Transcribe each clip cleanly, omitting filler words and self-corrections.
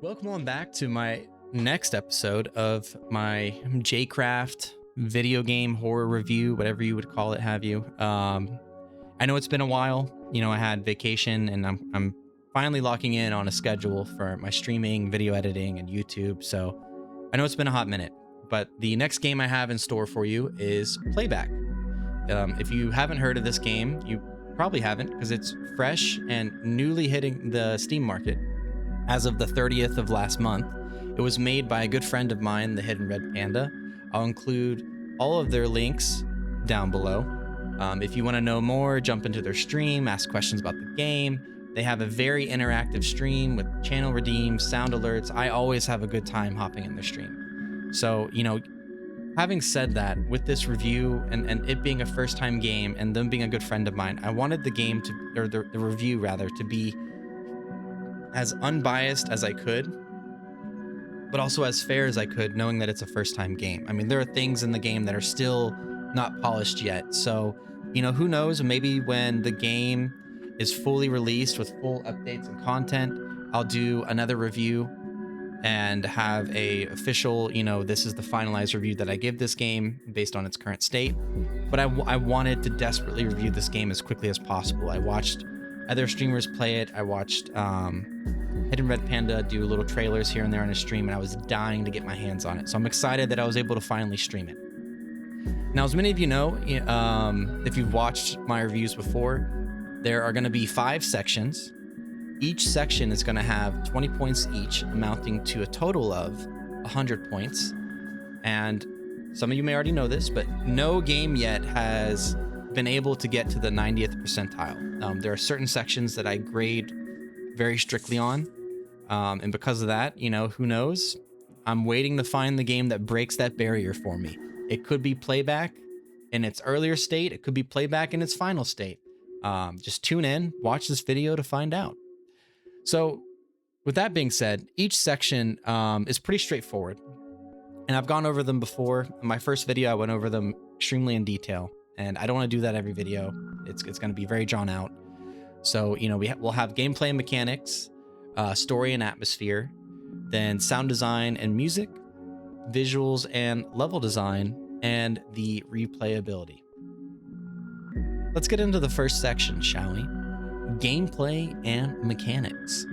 Welcome on back to my next episode of my Jcraft video game horror review, whatever you would call it, have you. I know it's been a while. I had vacation and I'm finally locking in on a schedule for my streaming, video editing, and YouTube. So I know it's been a hot minute, but the next game I have in store for you is Playback. If you haven't heard of this game, you probably haven't because it's fresh and newly hitting the Steam market. As of the 30th of last month, it was made by a good friend of mine, TheHiddenRedPanda. I'll include all of their links down below. If you want to know more, jump into their stream, ask questions about the game. They have a very interactive stream with channel redeems, sound alerts. I always have a good time hopping in their stream. So, having said that, with this review and it being a first-time game and them being a good friend of mine, I wanted the game to, or the review rather, to be as unbiased as I could, but also as fair as I could, knowing that it's a first-time game. I mean, there are things in the game that are still not polished yet. So, who knows? Maybe when the game is fully released with full updates and content, I'll do another review and have a official, this is the finalized review that I give this game based on its current state. But I wanted to desperately review this game as quickly as possible. I watched other streamers play it. I watched TheHiddenRedPanda do little trailers here and there on his stream, and I was dying to get my hands on it. So I'm excited that I was able to finally stream it. Now, as many of you know, if you've watched my reviews before, there are going to be 5 sections. Each section is going to have 20 points each, amounting to a total of 100 points. And some of you may already know this, but no game yet has been able to get to the 90th percentile. There are certain sections that I grade very strictly on. And because of that, who knows? I'm waiting to find the game that breaks that barrier for me. It could be Playback in its earlier state. It could be Playback in its final state. Just tune in, watch this video to find out. So with that being said, each section is pretty straightforward. And I've gone over them before. In my first video, I went over them extremely in detail. And I don't want to do that every video. It's going to be very drawn out. So, we'll have gameplay and mechanics, story and atmosphere, then sound design and music, visuals and level design, and the replayability. Let's get into the first section, shall we? Gameplay and mechanics.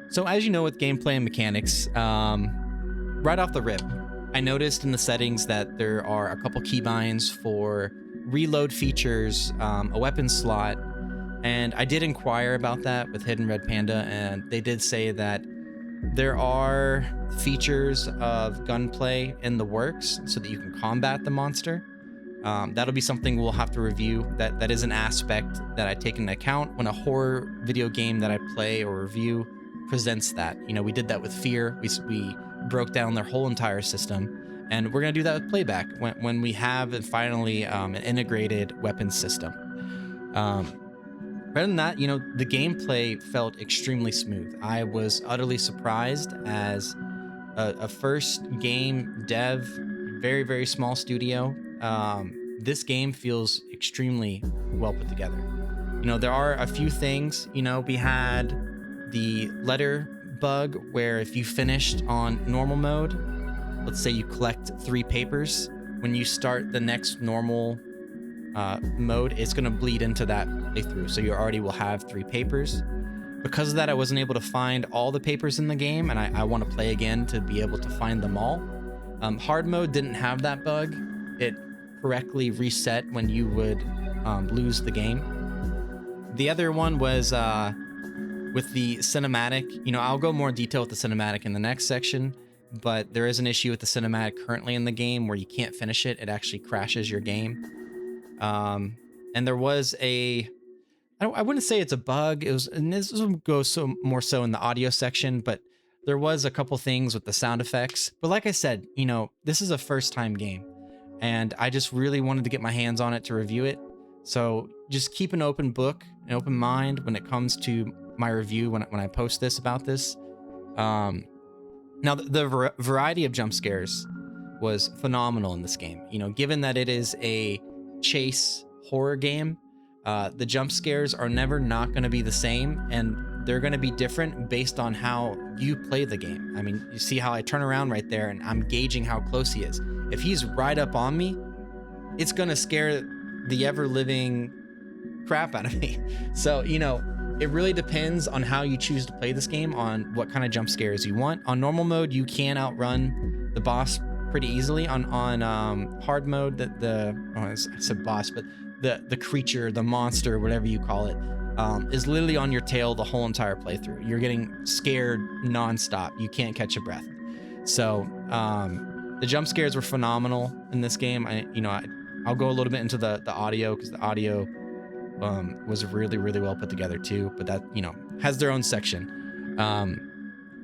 So as you know, with gameplay and mechanics, right off the rip, I noticed in the settings that there are a couple keybinds for reload features, a weapon slot, and I did inquire about that with TheHiddenRedPanda, and they did say that there are features of gunplay in the works so that you can combat the monster. That'll be something we'll have to review. That is an aspect that I take into account when a horror video game that I play or review presents that. We did that with Fear. We broke down their whole entire system. And we're going to do that with Playback when we have finally an integrated weapons system. Rather than that, the gameplay felt extremely smooth. I was utterly surprised as a first game dev, very, very small studio. This game feels extremely well put together. There are a few things. We had the letter bug where if you finished on normal mode, let's say you collect 3 papers, when you start the next normal mode, it's going to bleed into that playthrough. So you already will have 3 papers. Because of that, I wasn't able to find all the papers in the game, and I want to play again to be able to find them all. Hard mode didn't have that bug. It correctly reset when you would lose the game. The other one was with the cinematic. I'll go more in detail with the cinematic in the next section, but there is an issue with the cinematic currently in the game where you can't finish it. It actually crashes your game. And there was I wouldn't say it's a bug. And this will go more so in the audio section, but there was a couple things with the sound effects. But like I said, this is a first time game and I just really wanted to get my hands on it to review it. So just keep an open book, an open mind when it comes to my review when I post this about this. Now the variety of jump scares was phenomenal in this game. Given that it is a chase horror game, the jump scares are never not going to be the same, and they're going to be different based on how you play the game. I mean, you see how I turn around right there and I'm gauging how close he is. If he's right up on me, it's going to scare the ever-living crap out of me. So, you know, it really depends on how you choose to play this game, on what kind of jump scares you want. On normal mode, you can outrun the boss pretty easily. On hard mode, I said boss, but the creature, the monster, whatever you call it, is literally on your tail the whole entire playthrough. You're getting scared nonstop. You can't catch a breath. So the jump scares were phenomenal in this game. I'll go a little bit into the audio, because the audio was really, really well put together too, but that, you know, has their own section.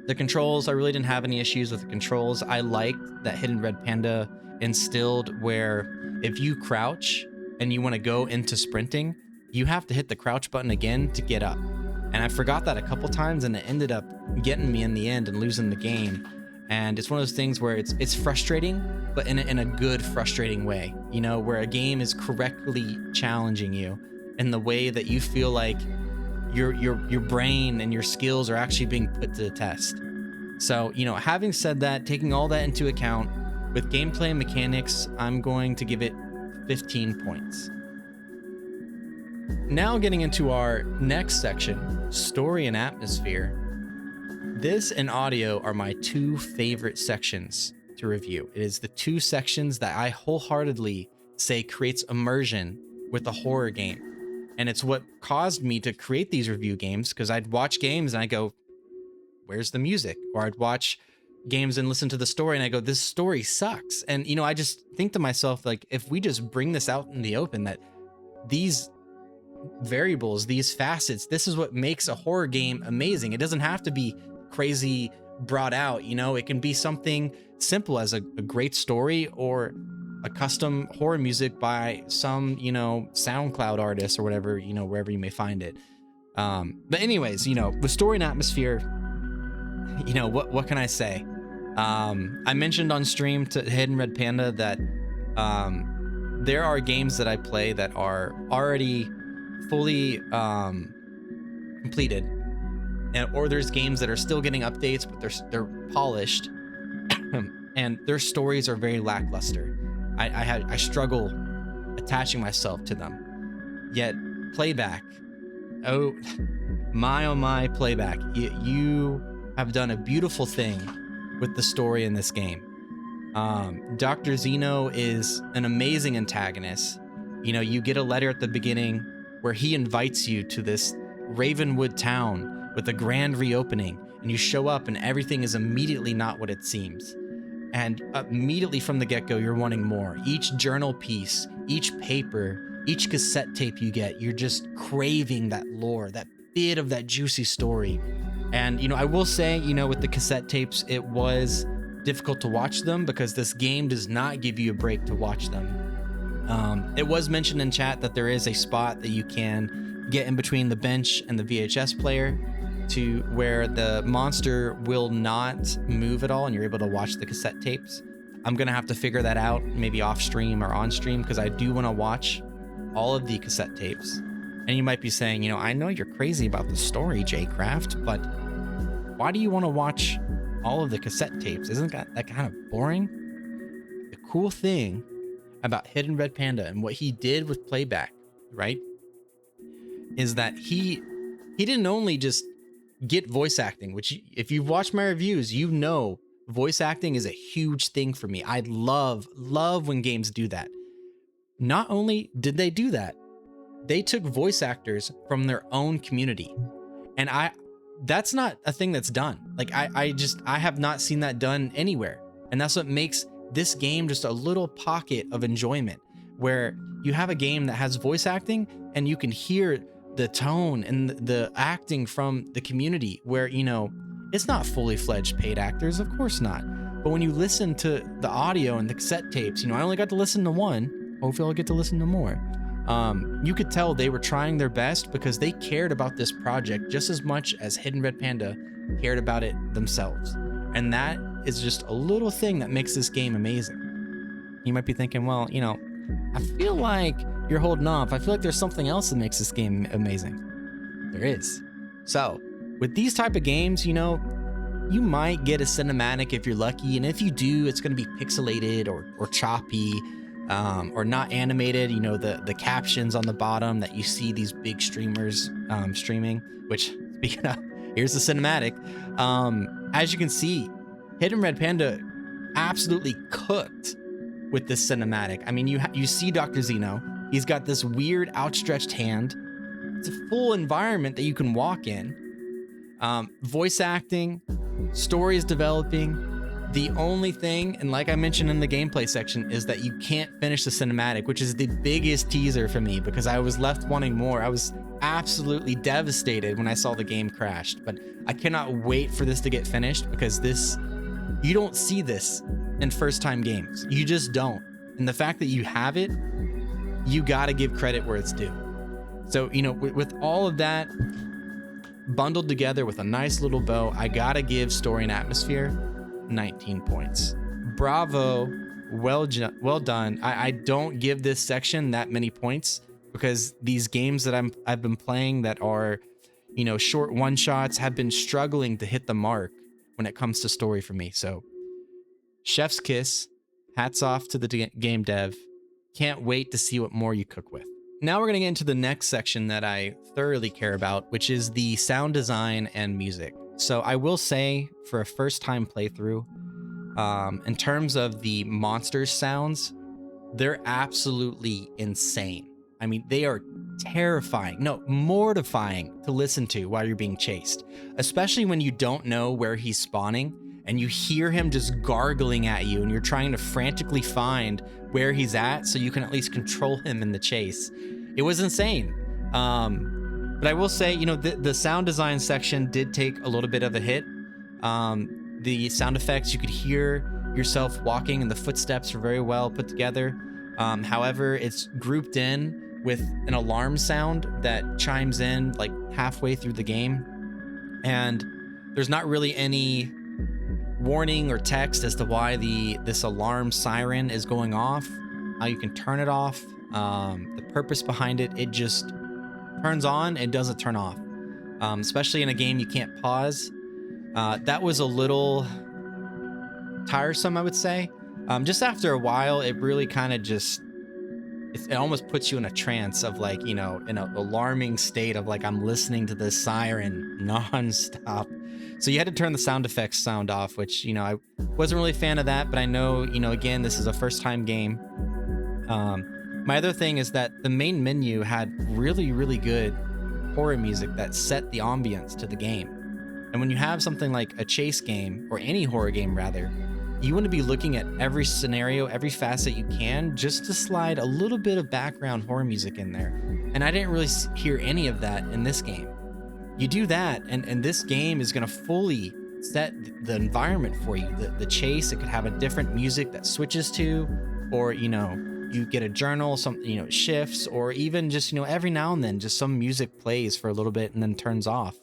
The controls, I really didn't have any issues with the controls. I liked that Hidden Red Panda instilled where if you crouch and you want to go into sprinting, you have to hit the crouch button again to get up. And I forgot that a couple times, and it ended up getting me in the end and losing the game. And it's one of those things where it's frustrating, but in a good frustrating way, you know, where a game is correctly challenging you in the way that you feel like your brain and your skills are actually being put to the test. So, you know, having said that, taking all that into account, with gameplay and mechanics, I'm going to give it 15 points. Now getting into our next section, story and atmosphere. This and audio are my two favorite sections to review. It is the two sections that I wholeheartedly say creates immersion with a horror game. And it's what caused me to create these review games, because I'd watch games and I go, where's the music? Or I'd watch games and listen to the story and I go, this story sucks. And, you know, I just think to myself, like, if we just bring this out in the open, that these variables, these facets, this is what makes a horror game amazing. It doesn't have to be crazy brought out, you know, it can be something simple as a great story, or a custom horror music by some, you know, SoundCloud artist or whatever, you know, wherever you may find it. But anyways, you know, with story and atmosphere, you know, what can I say? I mentioned on stream to Hidden Red Panda that there are games that I play that are already fully completed, or there's games that are still getting updates, but they're polished, and their stories are very lackluster. I struggle attaching myself to them. Yet playback, oh my playback, you have done a beautiful thing with the story in this game. Dr. Zeno is an amazing antagonist. You know, you get a letter at the beginning where he invites you to this Ravenwood town with a grand reopening, and you show up and everything is immediately not what it seems. And immediately from the get-go, you're wanting more. Each journal piece, each paper, each cassette tape you get, you're just craving that lore, that bit of that juicy story. And, you know, I will say, you know, with the cassette tapes, it was difficult to watch them because this game does not give you a break to watch them. It was mentioned in chat that there is a spot that you can get in between the bench and the VHS player, to where the monster will not move at all and you're able to watch the cassette tapes. I'm gonna have to figure that out, maybe off stream or on stream, because I do want to watch all of the cassette tapes. And you might be saying, you know, I know you're crazy about the story, Jcraft, but why do you want to watch all of the cassette tapes? Isn't that kind of boring? The cool thing about Hidden Red Panda and what he did with playback, right, is that he didn't only just get voice acting, which if you've watched my reviews, you know voice acting is a huge thing for me. I love when games do that. Not only did they do that, they took voice actors from their own community. And that's not a thing that's done. Like I have not seen that done anywhere. And that's what makes this game just a little pocket of enjoyment, where you have a game that has voice acting and you can hear the tone and the acting from the community, where, you know, it's not fully fledged paid actors, of course not. But when you listen to the audio and the cassette tapes, you know, I only got to listen to one. Hopefully I'll get to listen to more. You could tell they were trying their best because they cared about this project just as much as Hidden Red Panda cared about it themselves. And that is just a little thing that makes this game amazing. You might be thinking, well, you know, I feel like you're holding off. I feel like there's something else that makes this game amazing. There is. So with these type of games, you know, you might get a cinematic if you're lucky, and if you do, it's going to be pixelated or choppy, or not animated. You know, the captions on the bottom that you see these big streamers streaming. Which, speaking of, here's the cinematic. As you can see, Hidden Red Panda absolutely cooked with this cinematic. I mean, you see Dr. Zeno. He's got this weird outstretched hand. It's a full environment that you can walk in. Voice acting, story is developing. The only thing, and like I mentioned in the gameplay section, is that you can't finish the cinematic, which is the biggest teaser for me because I was left wanting more. I was absolutely devastated when I saw the game crashed, but I cannot wait for this to get finished because you don't see this in first-time games. You just don't. And the fact that you have it, you got to give credit where it's due. So, you know, with all of that bundled together with a nice little bow, I gotta give story and atmosphere 19 points. Bravo, well done. I don't give this section that many points because these games that I've been playing that are, you know, short one-shots have been struggling to hit the mark when it comes to story for me. So chef's kiss, hats off to the game dev. Can't wait to see what more you cook with. Now we're going to get into the next section that I thoroughly care about, which is the sound design and music. So I will say, for a first-time playthrough, in terms of the monsters sounds, they're absolutely insane. I mean, they are terrifying, no, mortifying to listen to while you're being chased, especially when you don't know where he's spawning and you hear him just gargling at you and you're trying to frantically find where he's at so you can at least control him in the chase. It was insane. But I will say, you know, the sound design section did take a little bit of a hit. The sound effects, you could hear yourself walking and the footsteps are very well put together. However, it's grouped in with an alarm sound that chimes in like halfway through the game. And there's not really any warning or text as to why this alarm siren is going off, how you can turn it off, the purpose behind it. It just turns on and doesn't turn off, especially in a game you can't pause. That was a little tiresome, I would say. Just after a while, it really kind of just, it almost puts you in a trance of like, you know, in an alarming state of like, I'm listening to this siren nonstop. So you had to turn the sound effects sound off, which, you know, I wasn't really a fan of that, but I know, you know, again, this is a first time game. My other thing is that the main menu had really, really good horror music that set the ambience to the game. And when you have something like a chase game, or any horror game rather, you want to be looking at every scenario, every facet you can, just to slide a little bit of background horror music in there. And I didn't really hear any of that in this game. You do that, and this game is going to fully set the environment for you. The chase, it could have a different music that switches to, or, you know, you get a journal, some, you know, shifts, or even just, you know, every now and then just some music plays for a little bit and then turns off.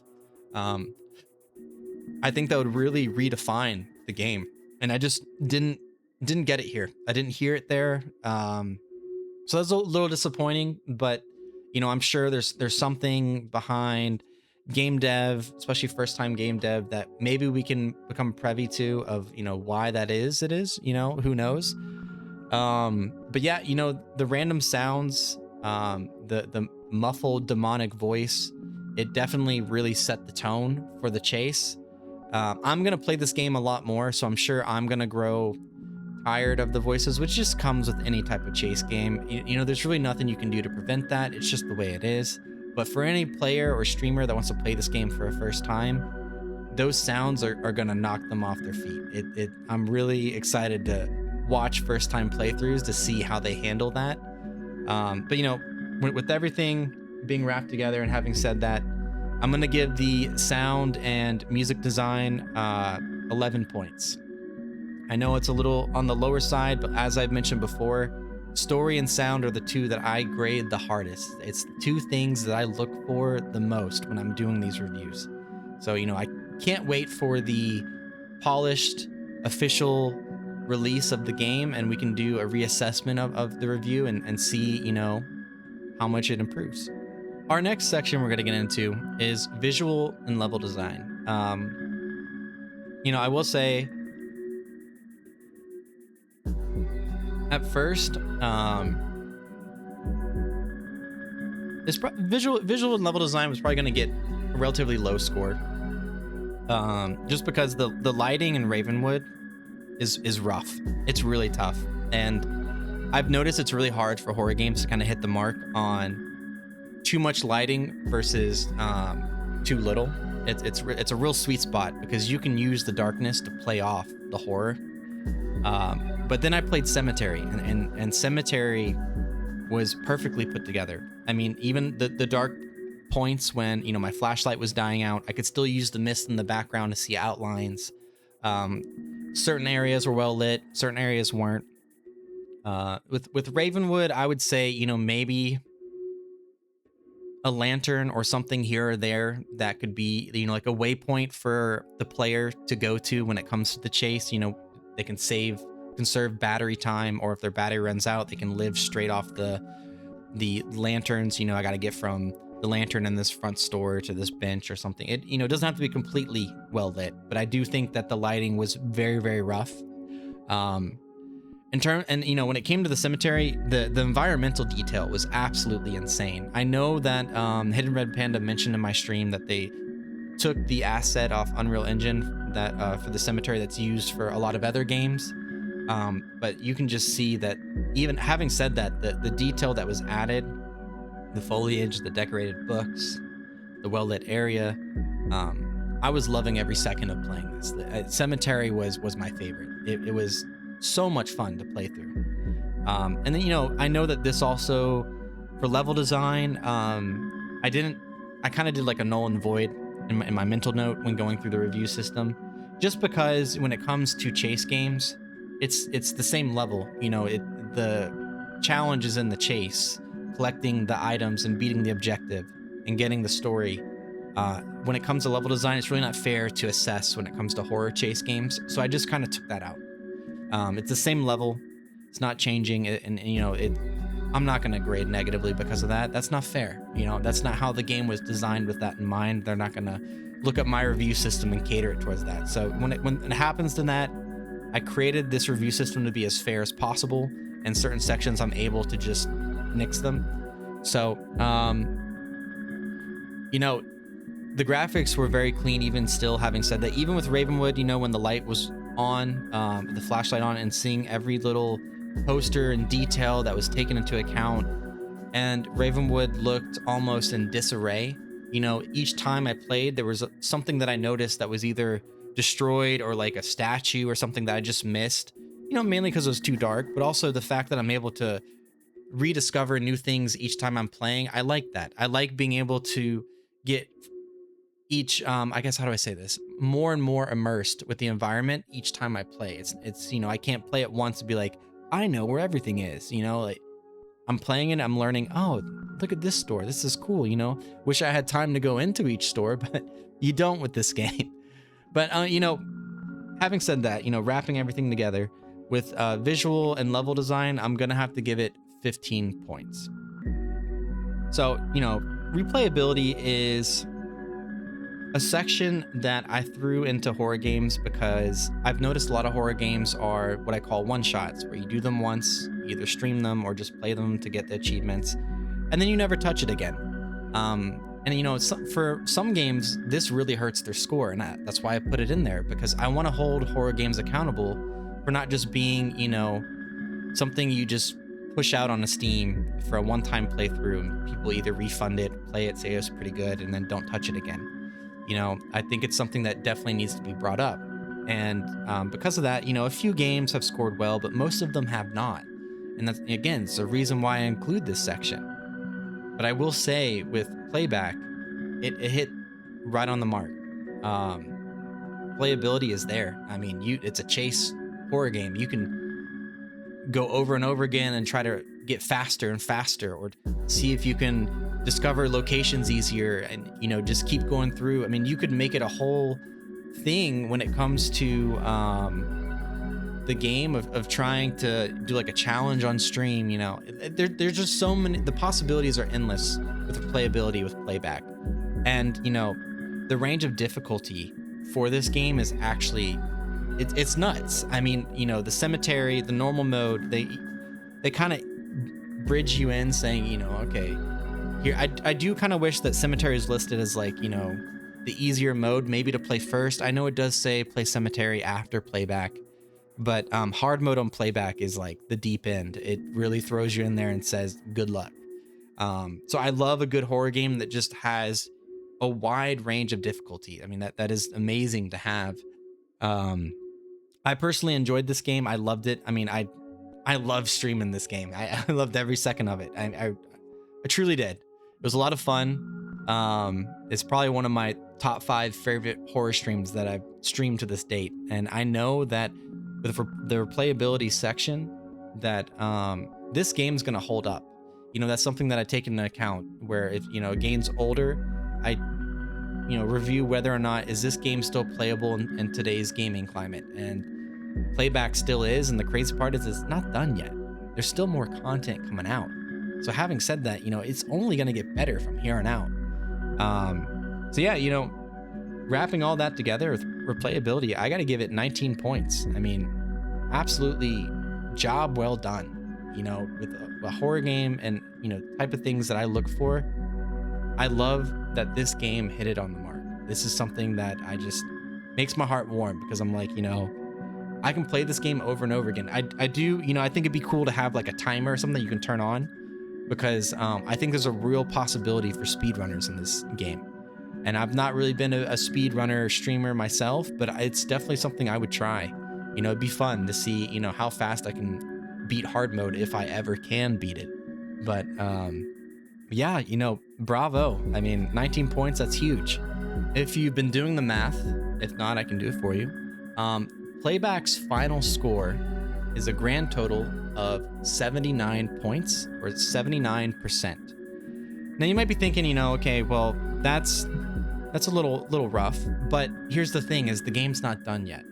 I think that would really redefine the game, and I just didn't get it here. I didn't hear it there. So that's a little disappointing, but, you know, I'm sure there's something behind game dev, especially first time game dev, that maybe we can become privy to, of, you know, why that is. It is, you know, who knows. But yeah, you know, the random sounds, the muffled demonic voice, it definitely really set the tone for the chase. I'm gonna play this game a lot more, so I'm sure I'm gonna grow tired of the voices, which just comes with any type of chase game. You know, there's really nothing you can do to prevent that. It's just the way it is. But for any player or streamer that wants to play this game for a first time, those sounds are gonna knock them off their feet. I'm really excited to watch first time playthroughs to see how they handle that. But you know, with everything being wrapped together, and having said that, I'm gonna give the sound and music design 11 points. I know it's a little on the lower side, but as I've mentioned before, story and sound are the two that I grade the hardest. It's the two things that I look for the most when I'm doing these reviews. So, you know, I can't wait for the polished official release of the game, and we can do a reassessment of the review and see, you know, how much it improves. Our next section we're going to get into is visual and level design. I will say at first, this visual and level design was probably going to get a relatively low score, just because the lighting in Ravenwood is rough. It's really tough, and I've noticed it's really hard for horror games to kind of hit the mark on too much lighting versus too little. It's a real sweet spot because you can use the darkness to play off the horror. But then I played Cemetery, and Cemetery was perfectly put together. I mean, even the dark points when my flashlight was dying out, I could still use the mist in the background to see outlines. Certain areas were well lit, certain areas weren't. With Ravenwood, I would say maybe a lantern or something here or there that could be like a waypoint for the player to go to when it comes to the chase. They can conserve battery time, or if their battery runs out, they can live straight off the lanterns. I got to get from the lantern in this front store to this bench or something. It doesn't have to be completely well lit, but I do think that the lighting was very, very rough. When it came to the cemetery, the environmental detail was absolutely insane. I know that Hidden Red Panda mentioned in my stream that they took the asset off Unreal Engine that for the cemetery that's used for a lot of other games. But you can just see that, even having said that, the detail that was added, the foliage, the decorated books, the well-lit area, I was loving every second of playing this. The cemetery was my favorite. It was so much fun to play through. And then I know that this also, for level design, I kind of did like a null and void in my mental note when going through the review system, just because when it comes to chase games, it's the same level. The challenge is in the chase, collecting the items and beating the objective and getting the story. When it comes to level design, it's really not fair to assess when it comes to horror chase games, so I just kind of took that out. It's the same level, it's not changing, and I'm not going to grade negatively because of that. That's not fair. That's not how the game was designed with that in mind. They're not going to look at my review system and cater it towards that. So when it happens to that, I created this review system to be as fair as possible. In certain sections, I'm able to just nix them. So, the graphics were very clean, even still. Having said that, even with Ravenwood, when the light was on, the flashlight on, and seeing every little poster and detail that was taken into account, and Ravenwood looked almost in disarray. Each time I played, there was something that I noticed that was either destroyed or like a statue or something that I just missed, mainly because it was too dark, but also the fact that I'm able to rediscover new things each time I'm playing. I like that. I like being able to get each, I guess, how do I say this? More and more immersed with the environment each time I play. It's I can't play it once and be like, I know where everything is, like I'm playing it, I'm learning, oh, look at this store, this is cool, wish I had time to go into each store, but you don't with this game. But having said that, wrapping everything together with visual and level design, I'm gonna have to give it 15 points. So replayability is a section that I threw into horror games because I've noticed a lot of horror games are what I call one-shots, where you do them once, you either stream them or just play them to get the achievements, and then you never touch it again. For some games, this really hurts their score, and that's why I put it in there, because I want to hold horror games accountable for not just being, something you just push out on a Steam for a one-time playthrough, and people either refund it, play it, say it's pretty good, and then don't touch it again. I think it's something that definitely needs to be brought up. And because of that, a few games have scored well, but most of them have not. And that's, again, it's a reason why I include this section. But I will say, with Playback, it hit right on the mark. Playability is there. I mean, it's a chase horror game. You can go over and over again and try to get faster and faster, or see if you can discover locations easier, and just keep going through. I mean, you could make it a whole thing when it comes to the game of trying to do like a challenge on stream, you know, there's just so many, the possibilities are endless with replayability, with playback. And, you know, the range of difficulty for this game is actually, it's nuts. I mean, you know, the cemetery, the normal mode, they kind of bridge you in saying, you know, okay, here, I do kind of wish that cemetery is listed as like, you know, the easier mode, maybe to play first. I know it does say play cemetery after playback, but hard mode on playback is like the deep end. It really throws you in there and says, good luck. So I love a good horror game that just has a wide range of difficulty. I mean, that is amazing to have. I personally enjoyed this game. I loved it. I mean, I love streaming this game. I loved every second of it. I truly did. It was a lot of fun. It's probably one of my top 5 favorite horror streams that I've streamed to this date. And I know that with the replayability section that this game's gonna hold up. You know, that's something that I take into account, where if, you know, a game's older, I, you know, review whether or not is this game still playable in today's gaming climate. And playback still is, and the crazy part is it's not done yet. There's still more content coming out. So having said that, you know, it's only gonna get better from here on out. So yeah, you know, wrapping all that together with replayability, I gotta give it 19 points. I mean, absolutely job well done. You know, with a horror game and, you know, type of things that I look for, I love that this game hit it on the mark. This is something that I just makes my heart warm, because I'm like, you know, I can play this game over and over again. I do, you know, I think it'd be cool to have like a timer or something that you can turn on, because I think there's a real possibility for speedrunners in this game. And I've not really been a speedrunner streamer myself, but it's definitely something I would try. You know, it'd be fun to see, you know, how fast I can beat hard mode if I ever can beat it. But yeah, you know, bravo. I mean, 19 points, that's huge. If you've been doing the math, if not, I can do it for you. Playback's final score is a grand total of 79 points, or 79%. Now you might be thinking, you know, okay, well, that's a little rough, but here's the thing, is the game's not done yet.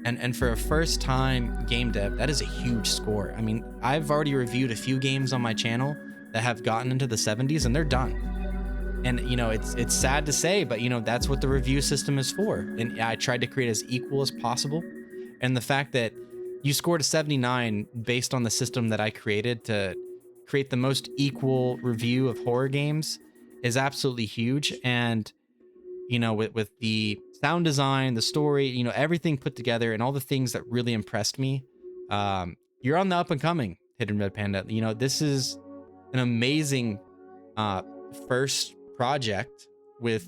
And for a first time game dev, that is a huge score. I mean, I've already reviewed a few games on my channel that have gotten into the 70s and they're done. And, you know, it's sad to say, but, you know, that's what the review system is for. And I tried to create as equal as possible. And the fact that you scored a 79 based on the system that I created to create the most equal review of horror games is absolutely huge. And, you know, with the sound design, the story, you know, everything put together and all the things that really impressed me, you're on the up and coming, Hidden Red Panda. You know, this is an amazing first project with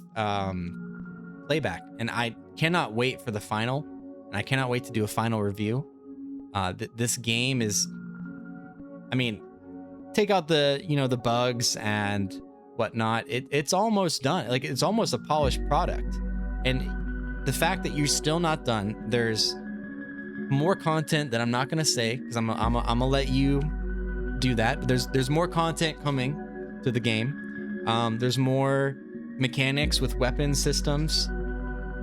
playback, and I cannot wait for the final, and I cannot wait to do a final review. This game is, I mean, take out the, you know, the bugs and whatnot, it's almost done. Like, it's almost a polished product. And the fact that you're still not done, there's more content that I'm not gonna say, because I'm gonna let you do that. There's more content coming to the game. There's more mechanics with weapon systems.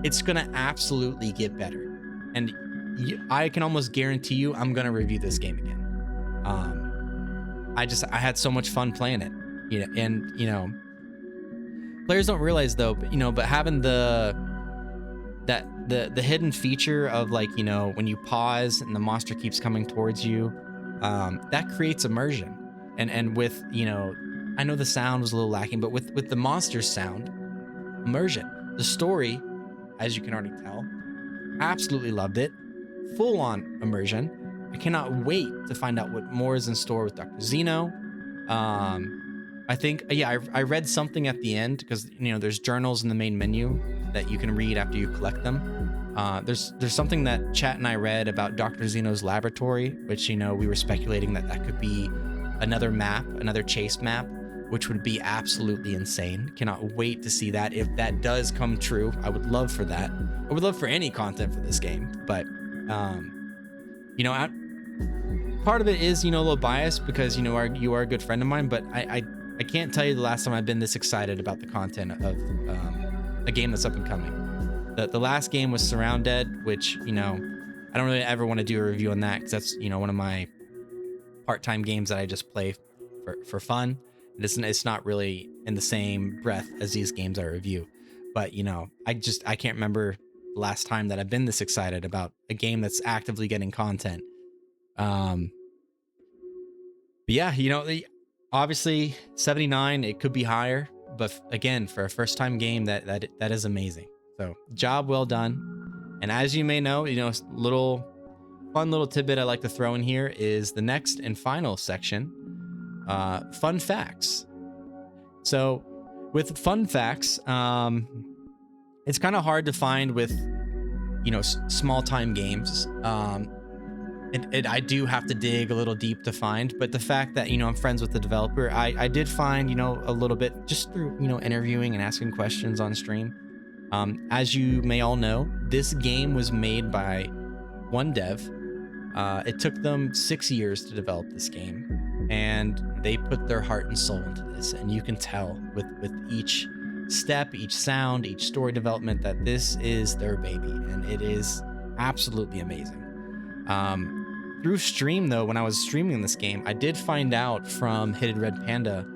It's gonna absolutely get better, and I can almost guarantee you I'm gonna review this game again. I had so much fun playing it, you know, and, you know, players don't realize though, but, you know, but having the hidden feature of, like, you know, when you pause and the monster keeps coming towards you, that creates immersion. And with, you know, I know the sound was a little lacking, but with the monster's sound, immersion. The story, as you can already tell, absolutely loved it. Full on immersion. I cannot wait to find out what more is in store with Dr. Zeno. I think, yeah, I read something at the end, because, you know, there's journals in the main menu that you can read after you collect them. There's something that Chat and I read about Dr. Zeno's laboratory, which, you know, we were speculating that could be another map, another chase map, which would be absolutely insane. Cannot wait to see that. If that does come true, I would love for that. I would love for any content for this game, but, you know, part of it is, you know, a little biased, because, you know, you are a good friend of mine, but I can't tell you the last time I've been this excited about the content of a game that's up and coming. The last game was Surrounded, which, you know, I don't really ever want to do a review on that because that's, you know, one of my part-time games that I just play for fun. It's not really in the same breath as these games I review. But, you know, I can't remember the last time that I've been this excited about a game that's actively getting content. But yeah, you know, obviously 79, it could be higher, but again, for a first-time game, that is amazing. So, job well done. And as you may know, you know, fun little tidbit I like to throw in here is the next and final section, fun facts. So, with fun facts, it's kind of hard to find with, you know, small-time games. I do have to dig a little deep to find, but the fact that, you know, I'm friends with the developer, I did find, you know, a little bit just through, you know, interviewing and asking questions on stream. As you may all know, this game was made by one dev. It took them 6 years to develop this game, and they put their heart and soul into this. And you can tell with each step, each sound, each story development that this is their baby, and it is absolutely amazing. Through stream, though, when I was streaming this game, I did find out from TheHiddenRedPanda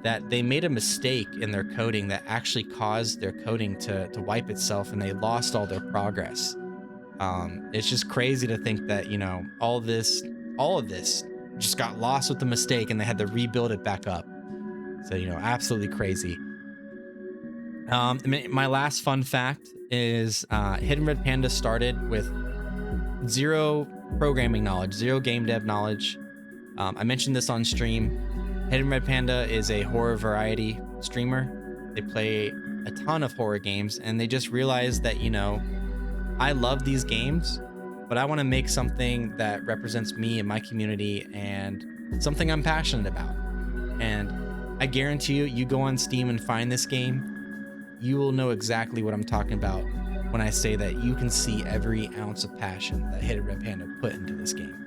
that they made a mistake in their coding that actually caused their coding to wipe itself, and they lost all their progress. It's just crazy to think that, you know, all of this just got lost with the mistake, and they had to rebuild it back up. So, you know, absolutely crazy. My last fun fact is TheHiddenRedPanda started with zero programming knowledge, zero game dev knowledge. I mentioned this on stream. TheHiddenRedPanda is a horror variety streamer. They play a ton of horror games, and they just realized that, you know, I love these games, but I want to make something that represents me and my community and something I'm passionate about. And I guarantee you go on Steam and find this game, you will know exactly what I'm talking about when I say that you can see every ounce of passion that TheHiddenRedPanda put into this game.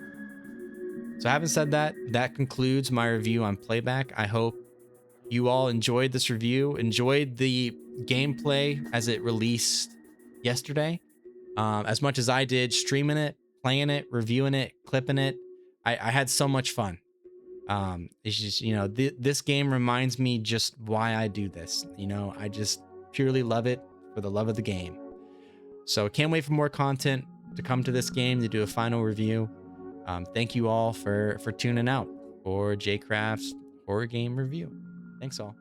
So having said that, that concludes my review on Playback. I hope you all enjoyed this review, enjoyed the gameplay as it released yesterday, as much as I did streaming it, playing it, reviewing it, clipping it. I had so much fun. It's just, you know, this game reminds me just why I do this. You know, I just purely love it for the love of the game. So can't wait for more content to come to this game to do a final review. Thank you all for tuning out for JCraft's horror game review. Thanks all.